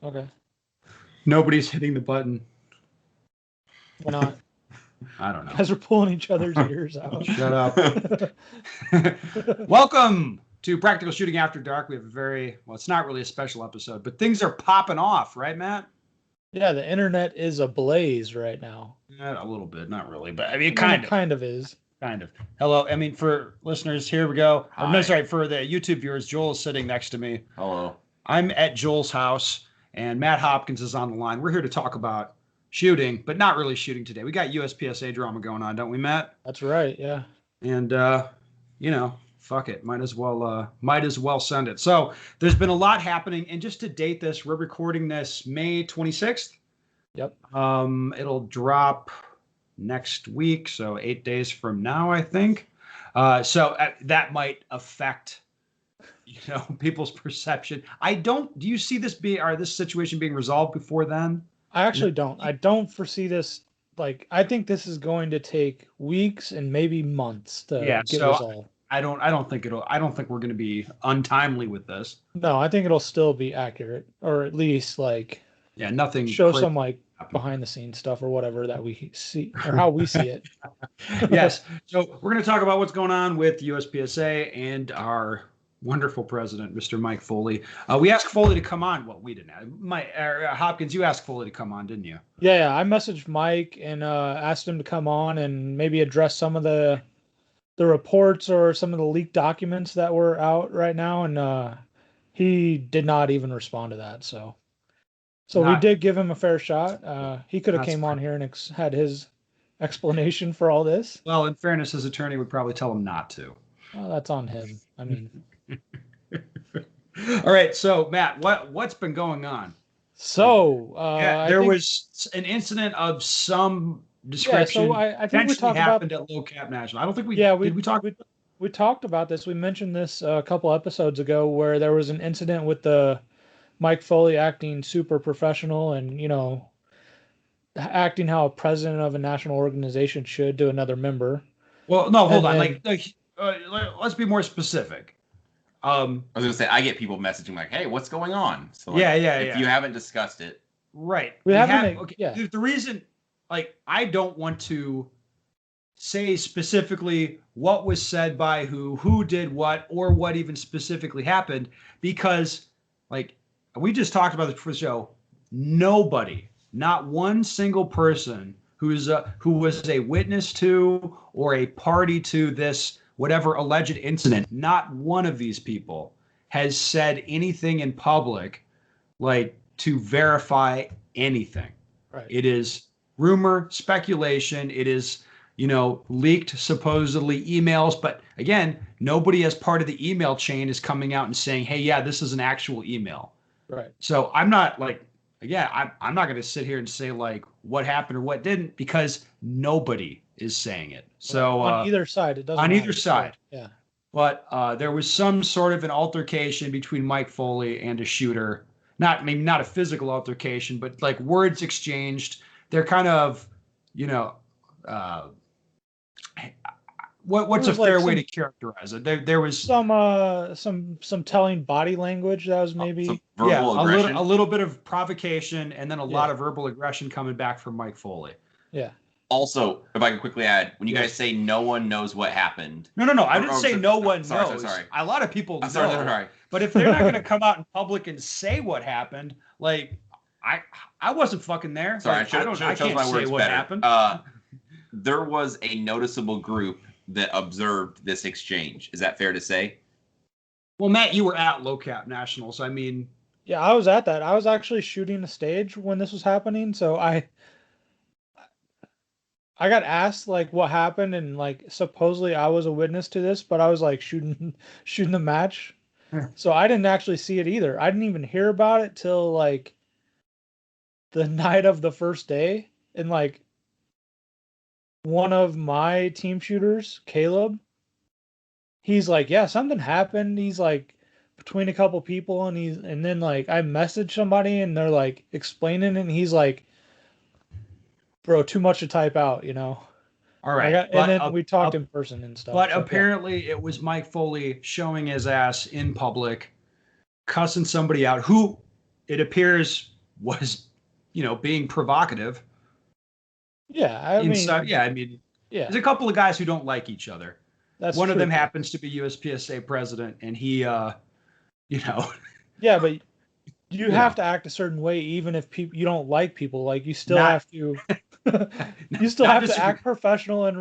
Okay. Nobody's hitting the button. Why not? I don't know. You guys are pulling each other's ears out. Shut up. Welcome to Practical Shooting After Dark. We have it's not really a special episode, but things are popping off, right, Matt? Yeah, the internet is ablaze right now. Yeah, a little bit, not really, but I mean, It kind of is. Kind of. Hello. I mean, for listeners, here we go. Hi. No, sorry, for the YouTube viewers, Joel is sitting next to me. Hello. I'm at Joel's house, and Matt Hopkins is on the line. We're here to talk about shooting, but not really shooting today. We got USPSA drama going on, don't we, Matt? That's right, yeah. And fuck it. Might as well send it. So there's been a lot happening, and just to date this, we're recording this May 26th. Yep. It'll drop next week, so 8 days from now, I think. So that might affect, people's perception. Do you see this this situation being resolved before then? I actually don't. I don't foresee this. I think this is going to take weeks and maybe months to get resolved. I don't think we're going to be untimely with this. No, I think it'll still be accurate, or at least nothing. Show some behind the scenes stuff or whatever that we see or how we see it. Yes. So we're going to talk about what's going on with USPSA and our wonderful president, Mr. Mike Foley. We asked Foley to come on. Well, we didn't. Hopkins, you asked Foley to come on, didn't you? Yeah. I messaged Mike and asked him to come on and maybe address some of the reports or some of the leaked documents that were out right now, and he did not even respond to that. So we did give him a fair shot. He could have came on here and had his explanation for all this. Well, in fairness, his attorney would probably tell him not to. Well, that's on him. I mean. All right. So, Matt, what's been going on? So, there was an incident of some description. Yeah, so I think we talked happened at Low Cap National. I don't think we we talked about this. We mentioned this a couple episodes ago where there was an incident with the Mike Foley acting super professional and, acting how a president of a national organization should to another member. Well, no, hold on. Let's be more specific. I was going to say, I get people messaging hey, what's going on? So if you haven't discussed it. Right. We haven't. The reason, I don't want to say specifically what was said by who did what, or what even specifically happened, because we just talked about this before the show. Nobody, not one single person who was a witness to or a party to this whatever alleged incident, not one of these people has said anything in public to verify anything. Right. It is rumor, speculation. It is leaked supposedly emails, but again, nobody as part of the email chain is coming out and saying, hey, yeah, this is an actual email. Right. So I'm not I'm not going to sit here and say what happened or what didn't, because nobody is saying it. So on either side, it doesn't on matter. either side. Yeah. But there was some sort of an altercation between Mike Foley and a shooter. Maybe not a physical altercation, but words exchanged. They're kind of, what's a fair way to characterize it? There was some telling body language that was maybe a little bit of provocation, and then a lot of verbal aggression coming back from Mike Foley. Yeah. Also, if I can quickly add, when you guys say no one knows what happened. No. I didn't say no one knows. Sorry. A lot of people know. Sorry. But if they're not going to come out in public and say what happened, I wasn't fucking there. Sorry, I can't my words what better. Happened. There was a noticeable group that observed this exchange. Is that fair to say? Well, Matt, you were at Low Cap Nationals. I mean, yeah, I was at that. I was actually shooting the stage when this was happening, so I got asked what happened, and supposedly I was a witness to this, but I was shooting the match. So I didn't actually see it either. I didn't even hear about it till the night of the first day, and one of my team shooters, Caleb, he's yeah, something happened. He's between a couple people, and then I messaged somebody and they're explaining it, and he's bro, too much to type out, All right. And then we talked in person and stuff. But apparently it was Mike Foley showing his ass in public, cussing somebody out who it appears was, being provocative. Yeah, I mean, There's a couple of guys who don't like each other. that's One of true. them happens to be USPSA president, and he, Yeah, but you have to act a certain way, even if you don't like people. Like you still have to, you still have to act professional and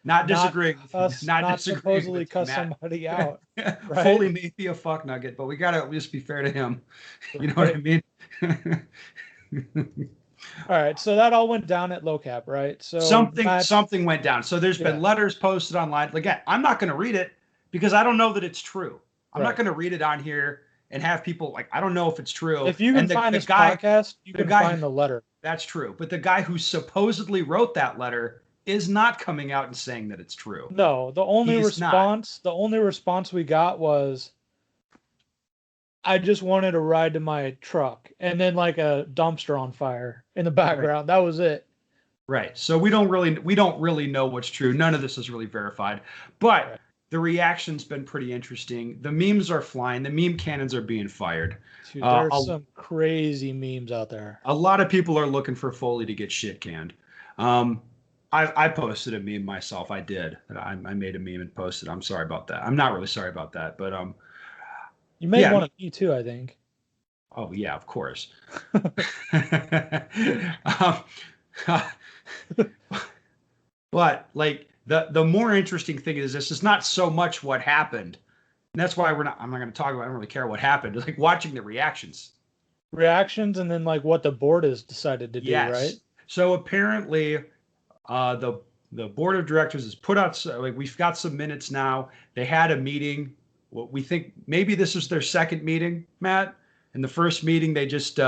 not disagreeing, not supposedly cuss somebody out. Right? Foley may be a fuck nugget, but we gotta at least be fair to him. You know what I mean? All right, so that all went down at LoCap, right? So something went down. So there's been letters posted online. Again, I'm not going to read it because I don't know that it's true. I'm not going to read it on here and have people I don't know if it's true. If you can find this podcast, you can find the letter. That's true. But the guy who supposedly wrote that letter is not coming out and saying that it's true. No, the only response we got was, I just wanted to ride to my truck, and then a dumpster on fire in the background. Right. That was it. Right. So we don't really know what's true. None of this is really verified, but the reaction's been pretty interesting. The memes are flying. The meme cannons are being fired. Dude, there's some crazy memes out there. A lot of people are looking for Foley to get shit canned. I posted a meme myself. I did. I made a meme and posted. I'm sorry about that. I'm not really sorry about that, but you made one of me too, I think. Oh yeah, of course. But the more interesting thing is this is not so much what happened. And that's why I'm not going to talk about. I don't really care what happened. It's watching the reactions. Reactions, and then what the board has decided to do, right? So apparently, the board of directors has put out. We've got some minutes now. They had a meeting. We think maybe this is their second meeting, Matt. In the first meeting, they just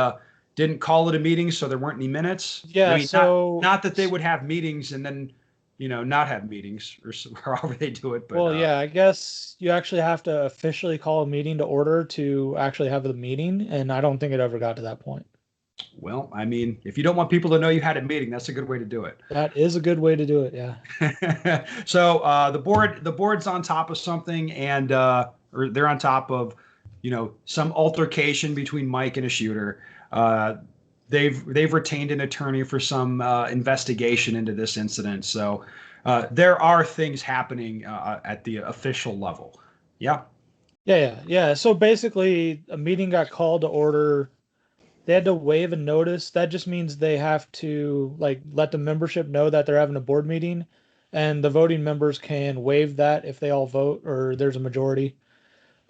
didn't call it a meeting, so there weren't any minutes. Yeah. Not that they would have meetings and then not have meetings or however they do it. But I guess you actually have to officially call a meeting to order to actually have the meeting, and I don't think it ever got to that point. Well, I mean, if you don't want people to know you had a meeting, that's a good way to do it. That is a good way to do it, yeah. So the board's on top of something, and or they're on top of, some altercation between Mike and a shooter. They've retained an attorney for some investigation into this incident. So there are things happening at the official level. Yeah. Yeah. So basically, a meeting got called to order. They had to waive a notice. That just means they have to let the membership know that they're having a board meeting, and the voting members can waive that if they all vote or there's a majority.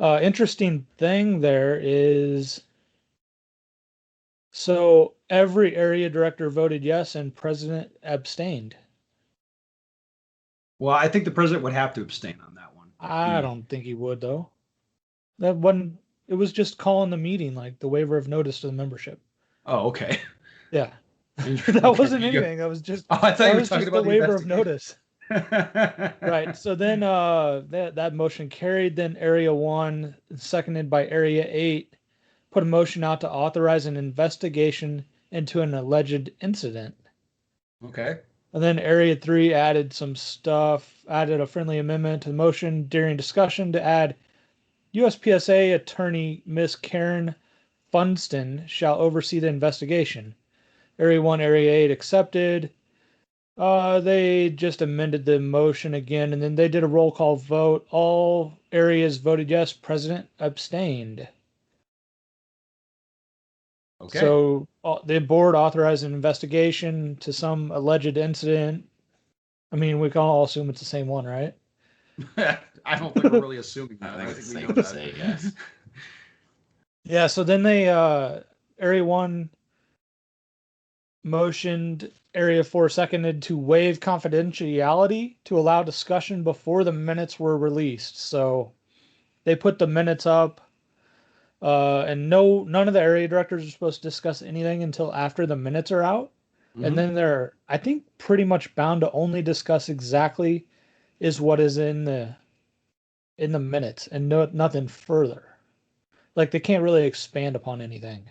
Interesting thing there is, so every area director voted yes and president abstained. Well, I think the president would have to abstain on that one. I don't think he would, though. That wasn't. It was just calling the meeting, the waiver of notice to the membership. Oh, okay. Yeah. That wasn't anything. That was just. Oh, I thought you were talking about the waiver of notice. Right. So then that motion carried. Then Area 1, seconded by Area 8, put a motion out to authorize an investigation into an alleged incident. Okay. And then Area 3 added some stuff, added a friendly amendment to the motion during discussion to add USPSA attorney Miss Karen Funston shall oversee the investigation. Area 1, Area 8 accepted. They just amended the motion again, and then they did a roll call vote. All areas voted yes. President abstained. Okay. So the board authorized an investigation to some alleged incident. I mean, we can all assume it's the same one, right? I don't think we're really assuming that. I think it's safe to say yes. Yeah, so then they, Area 1 motioned, Area 4 seconded to waive confidentiality to allow discussion before the minutes were released. So they put the minutes up, and none of the area directors are supposed to discuss anything until after the minutes are out. Mm-hmm. And then they're, I think, pretty much bound to only discuss exactly is what is in the minutes and nothing further. They can't really expand upon anything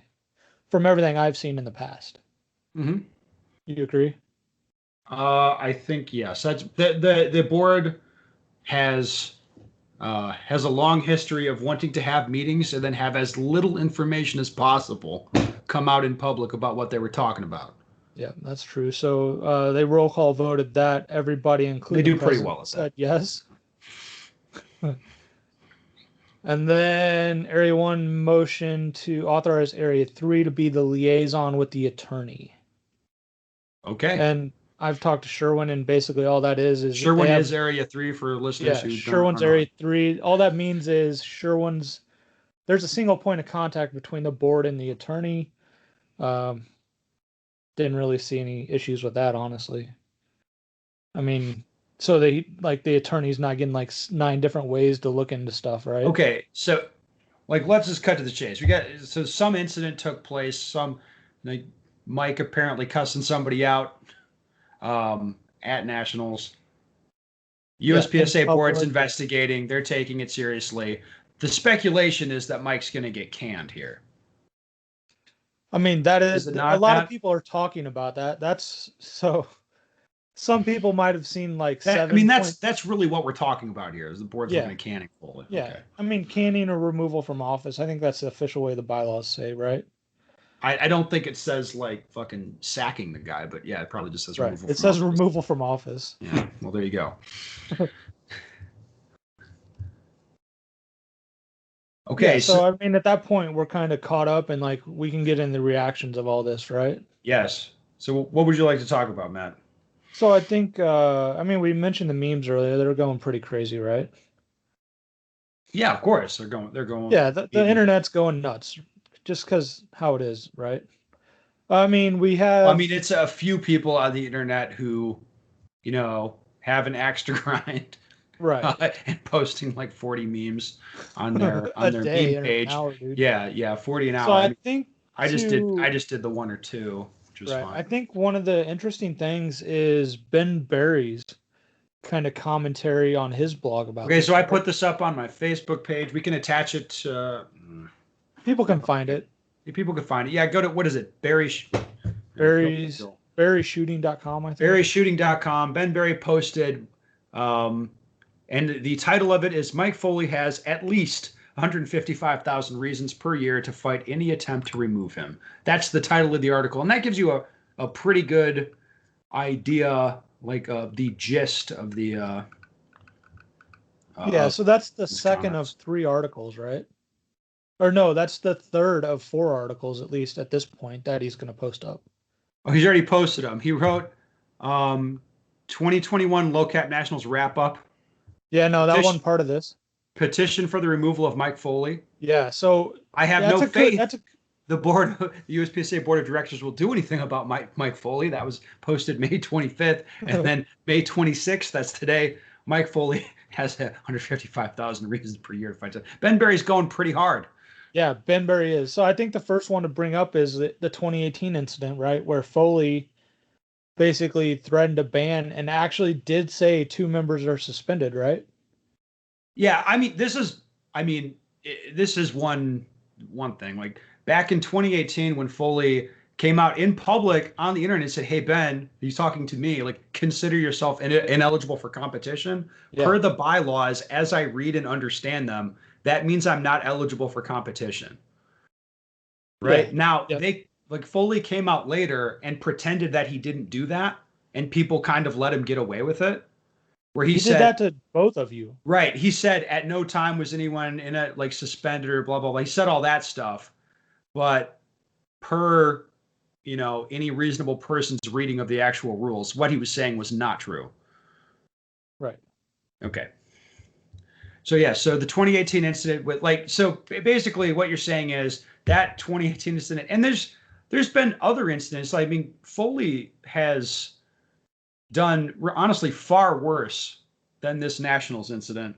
from everything I've seen in the past. Mm-hmm. You agree? I think yes. That's the board has a long history of wanting to have meetings and then have as little information as possible come out in public about what they were talking about. Yeah, that's true. So they roll call voted that. Everybody, including They the do pretty president, well at that. said yes. And then Area 1 motion to authorize Area 3 to be the liaison with the attorney. Okay. And I've talked to Sherwin, and basically all that is Sherwin they have- is Area 3 for listeners yeah, who Sherwin's don't. Area 3. All that means is Sherwin's, there's a single point of contact between the board and the attorney. Didn't really see any issues with that, honestly. I mean, so they like the attorney's not getting like 9 different ways to look into stuff, right? Okay, so like let's just cut to the chase. So some incident took place. Some like Mike apparently cussing somebody out at nationals. USPSA board's investigating. They're taking it seriously. The speculation is that Mike's going to get canned here. I mean, that is it a not lot that? of people are talking about that. That's so. Some people might have seen like I 7. mean, that's really what we're talking about here. Is the board's Yeah. looking at canning Foley? Yeah, Okay. I mean, canning or removal from office. I think that's the official way the bylaws say, right? I don't think it says like fucking sacking the guy, but yeah, it probably just says Right. removal. It from says office. removal from office. Yeah. Well, there you go. Okay. Yeah, so I mean, at that point, we're kind of caught up, and like we can get in the reactions of all this, right? Yes. So what would you like to talk about, Matt? So I think, I mean, we mentioned the memes earlier. They're going pretty crazy, right? Yeah, of course they're going. Yeah, the internet's going nuts, just because how it is, right? I mean, we have. I mean, it's a few people on the internet who, have an axe to grind, right, and posting like 40 memes on their meme page. Hour, dude. Yeah, 40 an hour. So I think I just did the 1 or 2, which was right. fine. I think one of the interesting things is Ben Barry's kind of commentary on his blog about. Okay, so I put this up on my Facebook page. We can attach it. People can find it. People can find it. Yeah, go to, what is it? Barryshooting.com, I think. Barryshooting.com. Ben Barry posted, and the title of it is Mike Foley has at least 155,000 reasons per year to fight any attempt to remove him. That's the title of the article, and that gives you a pretty good idea, like the gist of the. So that's the second comments. of 3 articles, right? Or no, that's the third of 4 articles, at least at this point, that he's going to post up. Oh, he's already posted them. He wrote 2021 Low Cap Nationals wrap up. Yeah, no, that wasn't part of this. Petition for the removal of Mike Foley. Yeah, so I have no faith that's the USPSA board of directors will do anything about Mike Foley. That was posted May 25th, and then May 26th. That's today. Mike Foley has 155,000 reasons per year to fight. Ben Barry's going pretty hard. Yeah, Ben Barry is. So I think the first one to bring up is the 2018 incident, right, where Foley basically threatened a ban and actually did say 2 members are suspended, right? Yeah, I mean, this is one thing. Like back in 2018, when Foley came out in public on the internet and said, "Hey Ben," he's talking to me, like, consider yourself ineligible for competition. Yeah. Per the bylaws, as I read and understand them, that means I'm not eligible for competition. Right? Yeah. Now, Yeah. Foley came out later and pretended that he didn't do that, and people kind of let him get away with it. Where he said did that to both of you. Right. He said at no time was anyone in a suspended or blah, blah, blah. He said all that stuff. But per, any reasonable person's reading of the actual rules, what he was saying was not true. Right. Okay. So the 2018 incident with so basically what you're saying is that 2018 incident, and there's been other incidents. I mean, Foley has done honestly far worse than this Nationals incident.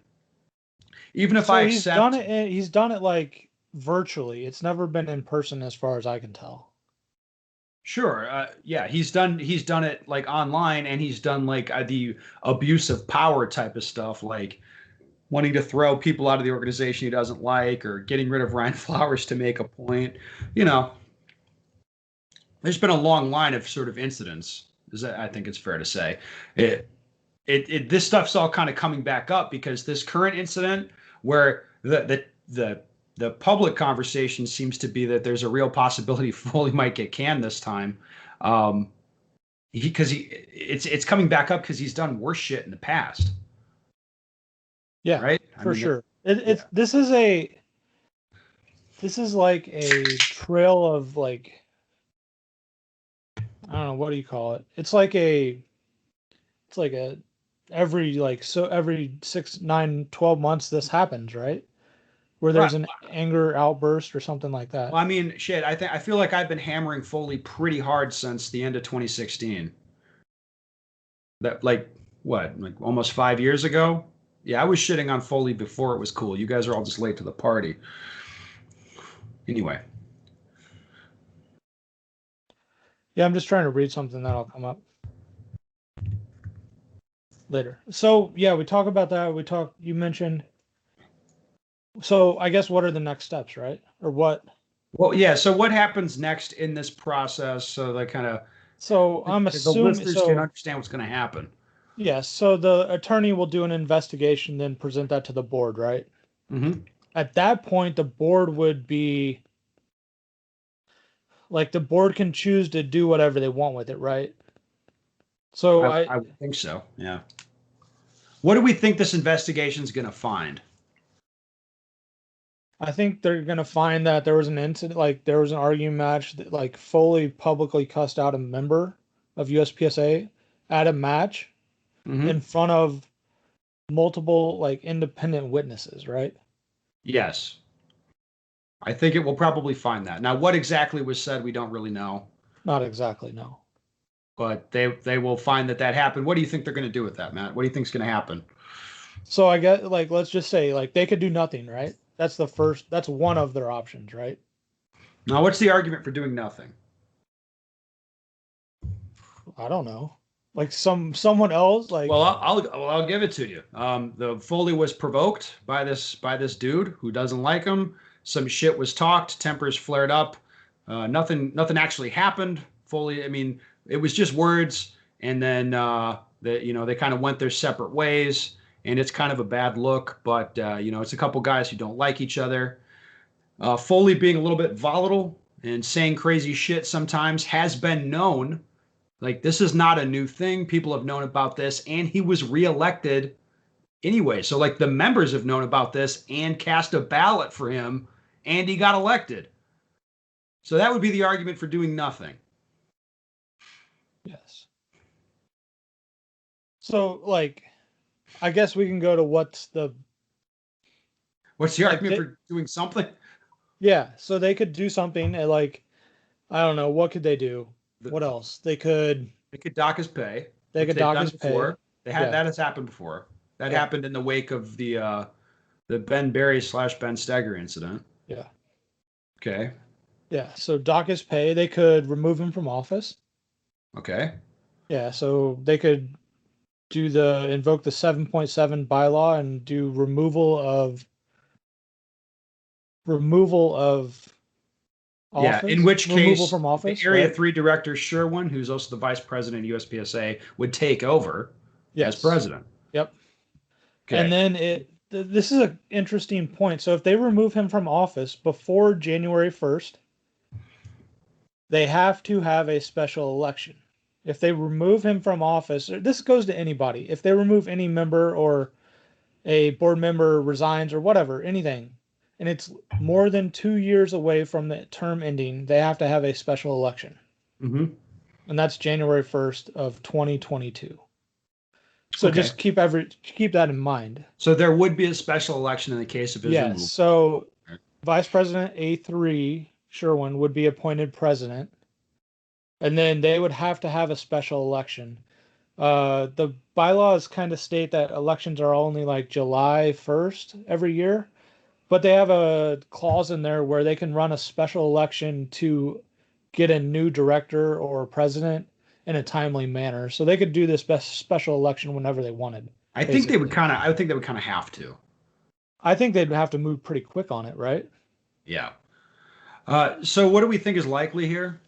Even if I accept he's done it like virtually. It's never been in person as far as I can tell. Sure. Yeah, he's done it like online, and he's done like the abuse of power type of stuff, like wanting to throw people out of the organization he doesn't like, or getting rid of Ryan Flowers to make a point. There's been a long line of sort of incidents. I think it's fair to say. This stuff's all kind of coming back up because this current incident where the the public conversation seems to be that there's a real possibility Foley might get canned this time. It's coming back up because he's done worse shit in the past. Yeah, right. For sure. This is like a trail of like, I don't know, what do you call it? It's like every 6, 9, 12 months this happens, right? Where there's an anger outburst or something like that. Well, I mean, shit, I feel like I've been hammering Foley pretty hard since the end of 2016. That like almost 5 years ago? Yeah, I was shitting on Foley before it was cool. You guys are all just late to the party. Anyway. Yeah, I'm just trying to read something that'll come up later. So yeah, we talk about that. You mentioned. So I guess what are the next steps, right? Or what? Well, yeah. So what happens next in this process? So they kind of. So I'm assuming the listeners can understand what's going to happen. Yes. So the attorney will do an investigation, then present that to the board, right? Mm-hmm. At that point, the board would be like, the board can choose to do whatever they want with it, right? So I would think so. Yeah. What do we think this investigation is going to find? I think they're going to find that there was an incident, like there was an arguing match that like Foley publicly cussed out a member of USPSA at a match in front of multiple like independent witnesses, right? Yes. I think it will probably find that. Now, what exactly was said, we don't really know. Not exactly, no. But they will find that happened. What do you think they're going to do with that, Matt? What do you think is going to happen? So I guess, like, let's just say, like, they could do nothing, right? That's one of their options, right? Now, what's the argument for doing nothing? I don't know. Like someone else, like. Well, I'll give it to you. The Foley was provoked by this dude who doesn't like him. Some shit was talked. Tempers flared up. Nothing actually happened. Foley, I mean, it was just words, and then they kind of went their separate ways, and it's kind of a bad look. But it's a couple guys who don't like each other. Foley being a little bit volatile and saying crazy shit sometimes has been known. Like, this is not a new thing. People have known about this, and he was reelected anyway. So, like, the members have known about this and cast a ballot for him, and he got elected. So that would be the argument for doing nothing. Yes. So, like, I guess we can go to what's the argument for doing something? Yeah, so they could do something like, I don't know, what could they do? What else? They could dock his pay. They could dock his pay. That has happened before. That happened in the wake of the Ben Berry / Ben Steger incident. Yeah. Okay. Yeah. So dock his pay. They could remove him from office. Okay. Yeah. So they could invoke the 7.7 bylaw and do removal of office. Yeah, in which case, from office, the Area 3 Director Sherwin, who's also the Vice President of USPSA, would take over as president. Yep. Okay. And then this is an interesting point. So if they remove him from office before January 1st, they have to have a special election. If they remove him from office, this goes to anybody. If they remove any member or a board member resigns or whatever, anything, and it's more than 2 years away from the term ending, they have to have a special election. Mm-hmm. And that's January 1st of 2022. So just keep that in mind. So there would be a special election in the case of his removal. Yes. So Vice President A3 Sherwin would be appointed president, and then they would have to have a special election. The bylaws kind of state that elections are only like July 1st every year. But they have a clause in there where they can run a special election to get a new director or president in a timely manner. So they could do this special election whenever they wanted. I think they would kind of have to. I think they'd have to move pretty quick on it, right? Yeah. So what do we think is likely here?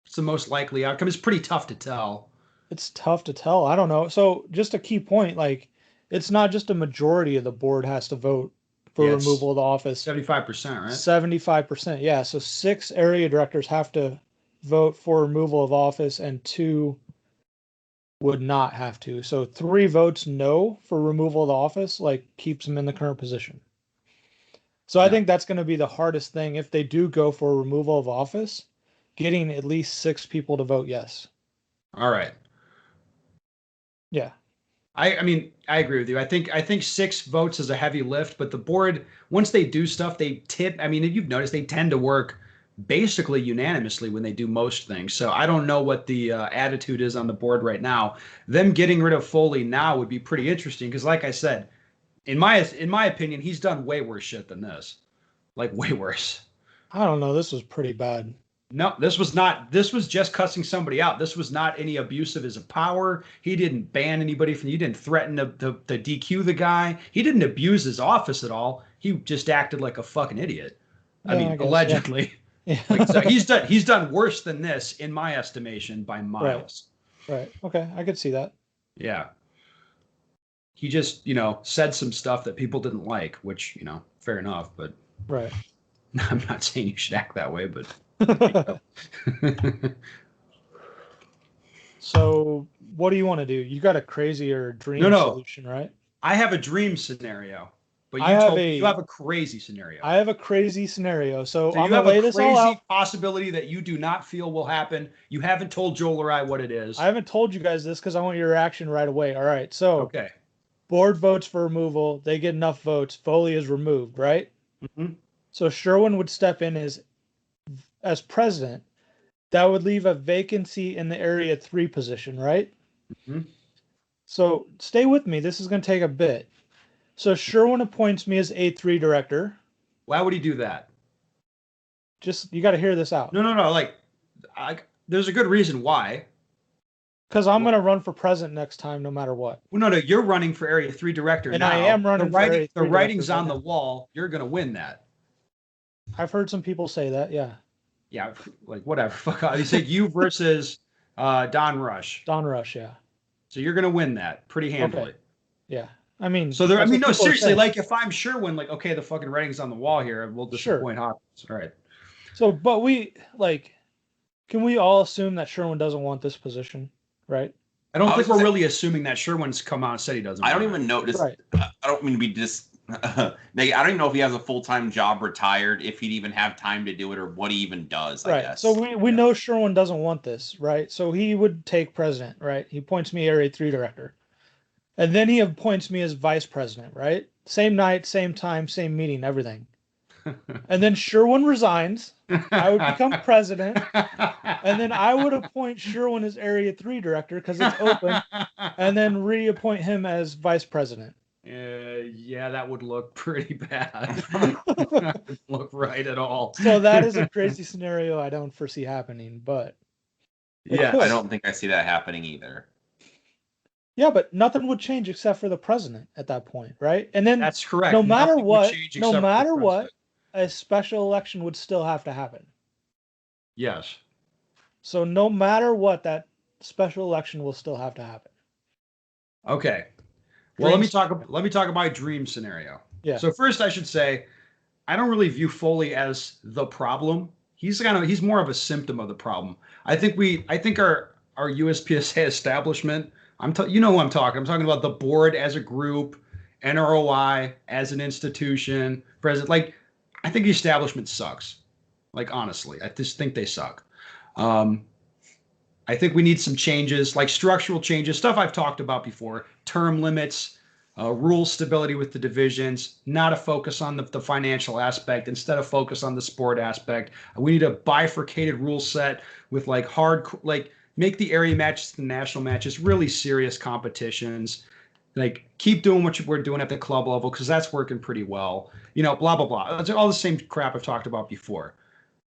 It's the most likely outcome. It's pretty tough to tell. It's tough to tell. I don't know. So just a key point, like, it's not just a majority of the board has to vote for Yeah, it's removal of the office. 75%, right? 75%. Yeah. So 6 area directors have to vote for removal of office and 2 would not have to. So 3 votes no for removal of the office, like keeps them in the current position. So I Yeah. think that's going to be the hardest thing if they do go for removal of office, getting at least 6 people to vote yes. All right. Yeah. I mean, I agree with you. I think 6 votes is a heavy lift, but the board, once they do stuff, they tip. I mean, you've noticed they tend to work basically unanimously when they do most things. So I don't know what the attitude is on the board right now. Them getting rid of Foley now would be pretty interesting because, like I said, in my opinion, he's done way worse shit than this, like way worse. I don't know. This was pretty bad. No, this was not. This was just cussing somebody out. This was not any abuse of his power. He didn't ban anybody from. He didn't threaten to DQ the guy. He didn't abuse his office at all. He just acted like a fucking idiot. I Yeah, mean, I guess, allegedly. Yeah. Like, so he's done worse than this in my estimation by miles. Right. Okay. I could see that. Yeah. He just, said some stuff that people didn't like, which, fair enough. But Right. I'm not saying you should act that way, but. So what do you want to do? You got a crazier dream No. solution, right? I have a dream scenario, but I have you have a crazy scenario. I have a crazy scenario. So I'm you gonna have lay a this all out. crazy possibility that you do not feel will happen. You haven't told Joel or I what it is. I haven't told you guys this because I want your reaction right away. All right. So Okay. board votes for removal. They get enough votes. Foley is removed, right? Mm-hmm. So Sherwin would step in as president. That would leave a vacancy in the Area 3 position, right? Mm-hmm. So stay with me. This is going to take a bit. So Sherwin appoints me as A3 director. Why would he do that? Just, you got to hear this out. No. Like, there's a good reason why. Because I'm going to run for president next time, no matter what. Well, no. You're running for Area 3 director And now. I am running for Area 3 The writing's director on right the now. wall. You're going to win that. I've heard some people say that, yeah. Yeah, like whatever. Fuck off. You said you versus Don Rush. Don Rush, yeah. So you're going to win that pretty handily. Okay. Yeah. I mean, So there, I that's mean, what no, people are seriously, saying. like if I'm Sherwin, like, okay, the fucking writing's on the wall here, we'll disappoint Hopkins. All right. So, but can we all assume that Sherwin doesn't want this position, right? I don't I think was we're gonna really assuming that Sherwin's come out and said he doesn't. I don't want it. even notice. Right. I don't mean to be Meg, I don't even know if he has a full-time job retired, if he'd even have time to do it, or what he even does. I Right. guess. So we know Sherwin doesn't want this, right? So he would take president, right? He appoints me Area 3 director. And then he appoints me as vice president, right? Same night, same time, same meeting, everything. And then Sherwin resigns. I would become president. And then I would appoint Sherwin as Area 3 director because it's open. And then reappoint him as vice president. Yeah, that would look pretty bad. That wouldn't look right at all. So that is a crazy scenario I don't foresee happening, but Yeah, could. I don't think I see that happening either. yeah, but nothing would change except for the president at that point, right? And then that's correct. no matter Nothing would what, change no except for the matter what, president. a special election would still have to happen. Yes. So no matter what, that special election will still have to happen. Okay. Well, let me Dreams- talk about my dream scenario. Yeah. So first, I should say, I don't really view Foley as the problem. He's more of a symptom of the problem. I think our USPSA establishment. You know who I'm talking. I'm talking about the board as a group, NROI as an institution, president. Like, I think the establishment sucks. Like, honestly, I just think they suck. I think we need some changes, like structural changes, stuff I've talked about before, term limits, rule stability with the divisions, not a focus on the financial aspect, instead of focus on the sport aspect. We need a bifurcated rule set with make the area matches the national matches really serious competitions. Like, keep doing what we're doing at the club level because that's working pretty well. Blah, blah, blah. That's all the same crap I've talked about before.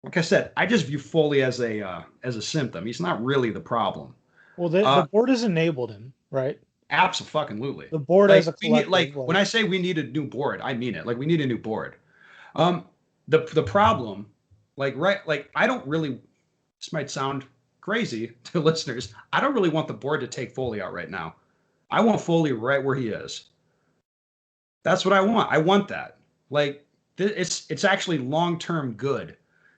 Like I said, I just view Foley as a symptom. He's not really the problem. Well, the board has enabled him, right? Absolutely. The board as a collective. when I say we need a new board, I mean it. Like, we need a new board. The problem, I don't really. This might sound crazy to listeners. I don't really want the board to take Foley out right now. I want Foley right where he is. That's what I want. I want that. like it's actually long-term good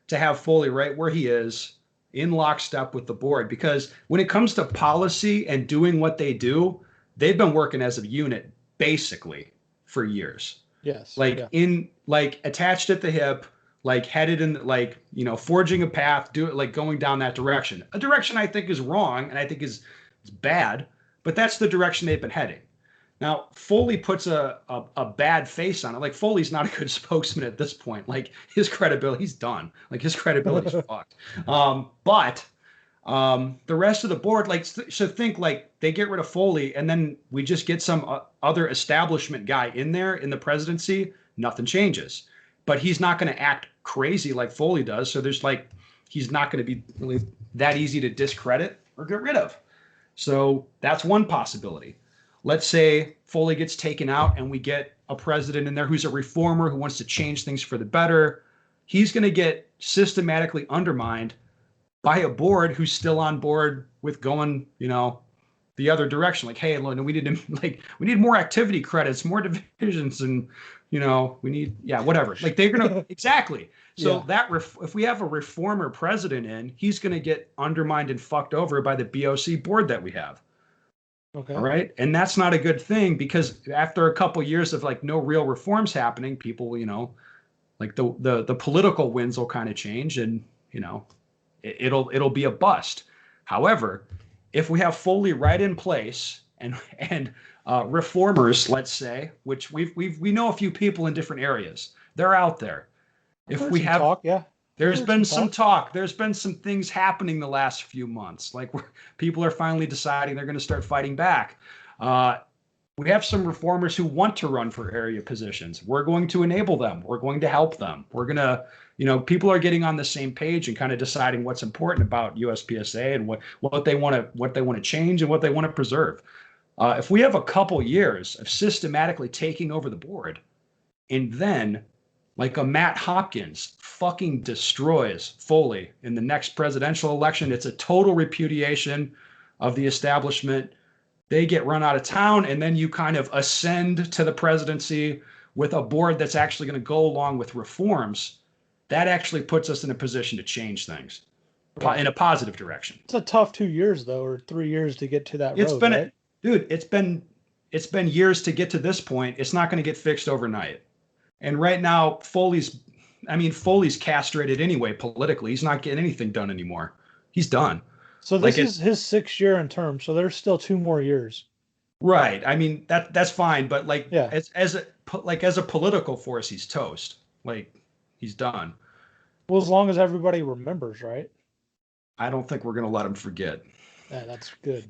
to have Foley right where he is in lockstep with the board, because when it comes to policy and doing what they do, they've been working as a unit basically for years. Yes. Like Yeah. in like attached at the hip, like headed in like, you know, forging a path, do it like going down that direction. A direction I think is wrong and I think is bad, but that's the direction they've been heading. Now, Foley puts a bad face on it. Like, Foley's not a good spokesman at this point. Like, his credibility, he's done. Like, his credibility's fucked. But the rest of the board, like, so think like they get rid of Foley and then we just get some other establishment guy in there in the presidency, nothing changes. But he's not going to act crazy like Foley does. So there's like, he's not going to be really that easy to discredit or get rid of. So that's one possibility. Let's say Foley gets taken out and we get a president in there who's a reformer who wants to change things for the better. He's going to get systematically undermined by a board who's still on board with going, you know, the other direction. Like, hey, look, we need more activity credits, more divisions, and you know, we need whatever. Like they're gonna exactly. So that if we have a reformer president in, he's gonna get undermined and fucked over by the BOC board that we have. Okay. All right. And that's not a good thing, because after a couple years of like no real reforms happening, people, you know, like the political winds will kind of change and, you know, it'll be a bust. However, if we have Foley right in place and reformers, let's say, which we know a few people in different areas, they're out there. If we have talk, yeah. There's been some talk. There's been some things happening the last few months. Like people are finally deciding they're going to start fighting back. We have some reformers who want to run for area positions. We're going to enable them. We're going to help them. We're going to, you know, people are getting on the same page and kind of deciding what's important about USPSA and what they want to change and what they want to preserve. If we have a couple years of systematically taking over the board, and then like a Matt Hopkins fucking destroys Foley in the next presidential election. It's a total repudiation of the establishment. They get run out of town, and then you kind of ascend to the presidency with a board that's actually going to go along with reforms. That actually puts us in a position to change things in a positive direction. It's a tough 2 years though, or 3 years to get to that road, right? Dude, it's been years to get to this point. It's not going to get fixed overnight. And right now, Foley's castrated anyway politically. He's not getting anything done anymore. He's done. So this is his 6th year in term. So there's still 2 more years. Right. I mean, that's fine. But like, as a political force, he's toast. Like, he's done. Well, as long as everybody remembers, right? I don't think we're going to let him forget. Yeah, that's good.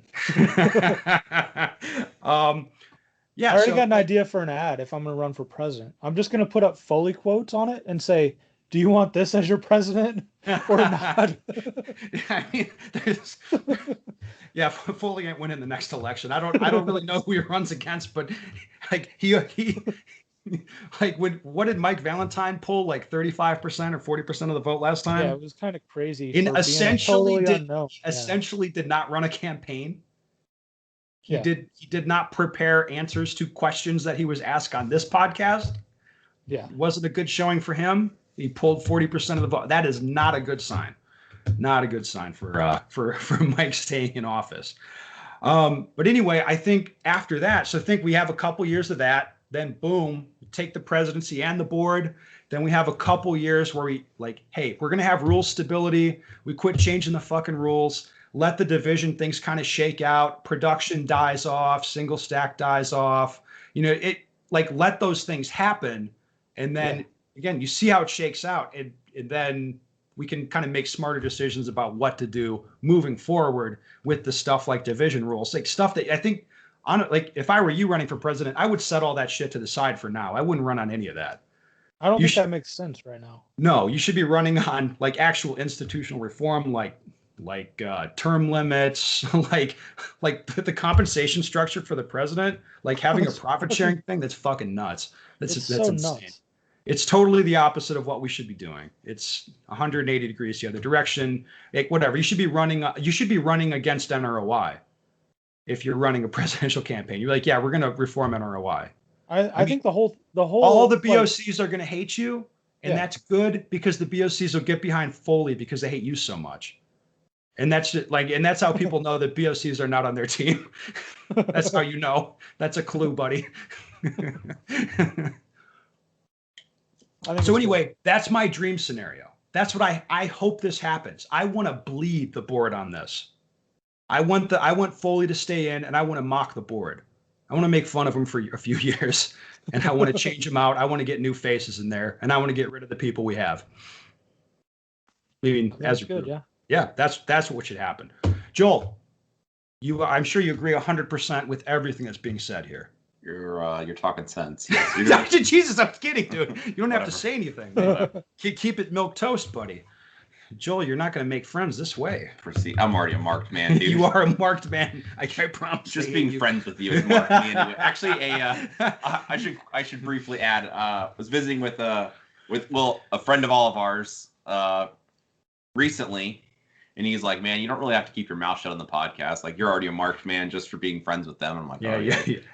Yeah, I already got an idea for an ad if I'm going to run for president. I'm just going to put up Foley quotes on it and say, do you want this as your president or not? I mean, Foley ain't winning the next election. I don't really know who he runs against, but like he like what did Mike Valentine pull, like 35% or 40% of the vote last time? Yeah, it was kind of crazy. And essentially did not run a campaign. He did not prepare answers to questions that he was asked on this podcast. Yeah. It wasn't a good showing for him. He pulled 40% of the vote. That is not a good sign. Not a good sign for Mike staying in office. But anyway, I think after that, so I think we have a couple years of that. Then boom, take the presidency and the board. Then we have a couple years where we like, hey, we're going to have rule stability. We quit changing the fucking rules. Let the division things kind of shake out. Production dies off. Single stack dies off. You know, it like let those things happen. And then again, you see how it shakes out. And then we can kind of make smarter decisions about what to do moving forward with the stuff like division rules, like stuff that I think like if I were you running for president, I would set all that shit to the side for now. I wouldn't run on any of that. I don't think that makes sense right now. No, you should be running on like actual institutional reform, like term limits, like the compensation structure for the president, like having a profit sharing thing. That's fucking nuts. That's insane. Nuts. It's totally the opposite of what we should be doing. It's 180 degrees the other direction. Like whatever. You should be running against NROI. If you're running a presidential campaign, you're like, yeah, we're going to reform NROI. I think the whole all the like, BOCs are going to hate you, and Yeah. that's good because the BOCs will get behind Foley because they hate you so much. And that's just, like, and that's how people know that BOCs are not on their team. That's how you know. That's a clue, buddy. I think So it's good. anyway, that's my dream scenario. That's what I hope this happens. I want to bleed the board on this. I want Foley to stay in, and I want to mock the board. I want to make fun of him for a few years, and I want to change him out. I want to get new faces in there, and I want to get rid of the people we have. I mean, That's as a good, group. yeah. Yeah, that's what should happen. Joel, I'm sure you agree 100% with everything that's being said here. You're talking sense. Yes, Jesus, I'm kidding, dude. You don't have to Whatever. say anything. Man. Keep it milk toast, buddy. Joel, you're not going to make friends this way. Proceed. I'm already a marked man, dude. You are a marked man. I promise. Just being friends with you is marked me anyway. Actually, I should briefly add. Was visiting with a friend of all of ours recently, and he's like, "Man, you don't really have to keep your mouth shut on the podcast. Like, you're already a marked man just for being friends with them." And I'm like, Yeah.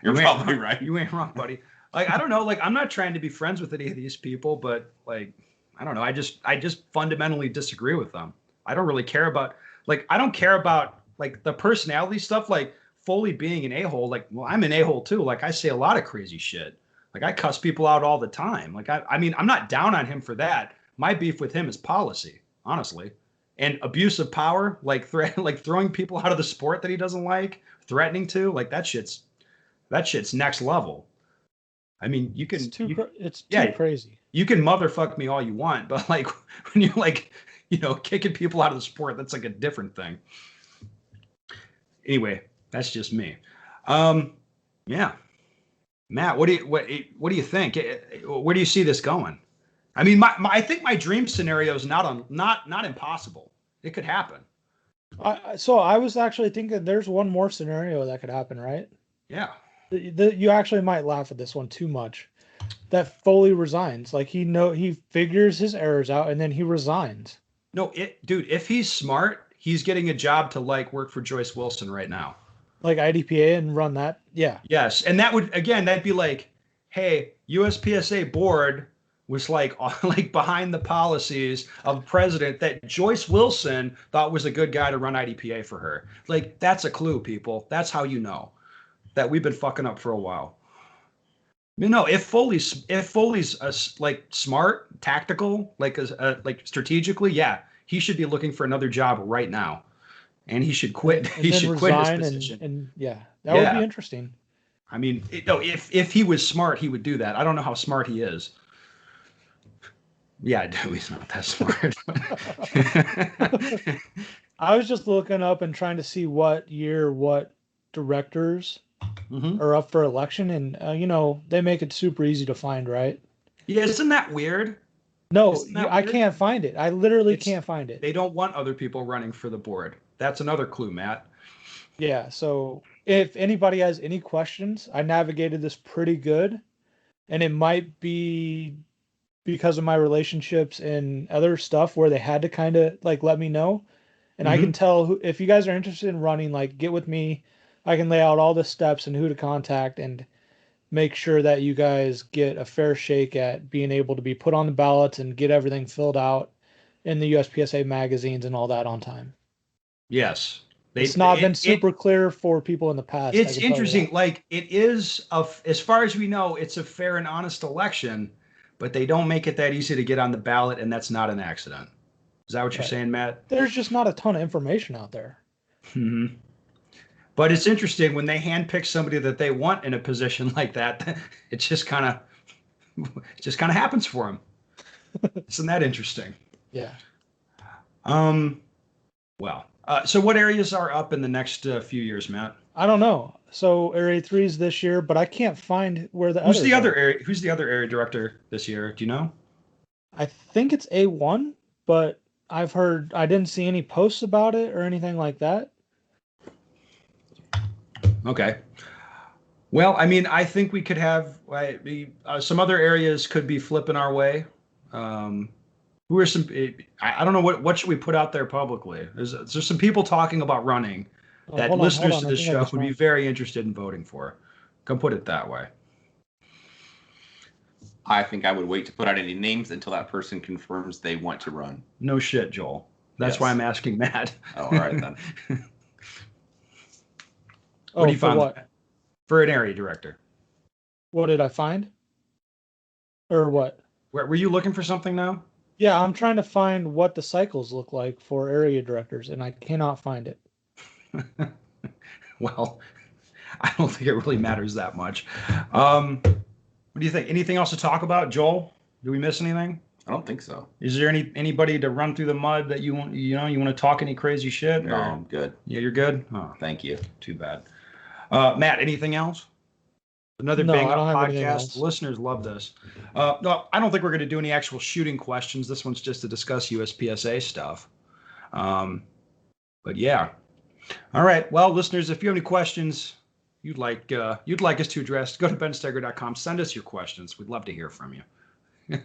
You're probably right. You ain't wrong, buddy. Like, I don't know. Like, I'm not trying to be friends with any of these people, but like, I don't know. I just fundamentally disagree with them. I don't really care about, like, I don't care about like the personality stuff. Like Foley being an a-hole. Like, well, I'm an a-hole too. Like, I say a lot of crazy shit. Like, I cuss people out all the time. Like, I mean, I'm not down on him for that. My beef with him is policy, honestly, and abuse of power. Like like throwing people out of the sport that he doesn't like, threatening to. Like, that shit's next level. I mean, you can. It's too crazy. You can motherfuck me all you want, but like when you're like, kicking people out of the sport, that's like a different thing. Anyway, that's just me. Yeah, Matt, what do you think? Where do you see this going? I mean, I think my dream scenario is not impossible. It could happen. So I was actually thinking there's one more scenario that could happen, right? Yeah. You actually might laugh at this one too much. That Foley resigns. Like, he figures his errors out and then he resigns. No, dude, if he's smart, he's getting a job to like work for Joyce Wilson right now. Like IDPA and run that. Yeah. Yes. And that'd be like, hey, USPSA board was like behind the policies of president that Joyce Wilson thought was a good guy to run IDPA for her. Like, that's a clue, people. That's how you know that we've been fucking up for a while. If Foley's like smart, tactical, like strategically, yeah, he should be looking for another job right now, and he should quit. He should quit his position. And that would be interesting. I mean, if he was smart, he would do that. I don't know how smart he is. Yeah, he's not that smart. I was just looking up and trying to see what year what directors are up for election, and they make it super easy to find, right? Yeah, isn't that weird? No, I can't find it. I literally can't find it. They don't want other people running for the board. That's another clue, Matt. Yeah, so if anybody has any questions, I navigated this pretty good, and it might be because of my relationships and other stuff where they had to kind of like let me know, and I can tell if you guys are interested in running, like, get with me. I can lay out all the steps and who to contact and make sure that you guys get a fair shake at being able to be put on the ballots and get everything filled out in the USPSA magazines and all that on time. Yes. It's not been super clear for people in the past. It's interesting. Like, it is, as far as we know, it's a fair and honest election, but they don't make it that easy to get on the ballot, and that's not an accident. Is that what you're saying, Matt? There's just not a ton of information out there. Mm-hmm. But it's interesting when they handpick somebody that they want in a position like that. It just kind of happens for them. Isn't that interesting? Yeah. Well, so what areas are up in the next few years, Matt? I don't know. So Area 3 is this year, but I can't find where Who's the other area director this year? Do you know? I think it's A1, but I didn't see any posts about it or anything like that. Okay. Well, I mean, I think we could have some other areas could be flipping our way. Who are some? I don't know what should we put out there publicly. There's some people talking about running that listeners to this show would be very interested in voting for. Come put it that way. I think I would wait to put out any names until that person confirms they want to run. No shit, Joel. That's Yes. why I'm asking Matt. Oh, all right then. What do you for find what? for an area director? What did I find? Or what? Were you looking for something now? Yeah, I'm trying to find what the cycles look like for area directors, and I cannot find it. Well, I don't think it really matters that much. What do you think? Anything else to talk about, Joel? Did we miss anything? I don't think so. Is there anybody to run through the mud that you want? You want to talk any crazy shit? No, or- I'm good. Yeah, you're good. Oh, Thank you. too bad. Matt, anything else? Another No, bang I up don't have anything podcast. else. Listeners love this. No, I don't think we're going to do any actual shooting questions. This one's just to discuss USPSA stuff. But yeah. All right. Well, listeners, if you have any questions you'd like us to address, go to bensteger.com. Send us your questions. We'd love to hear from you.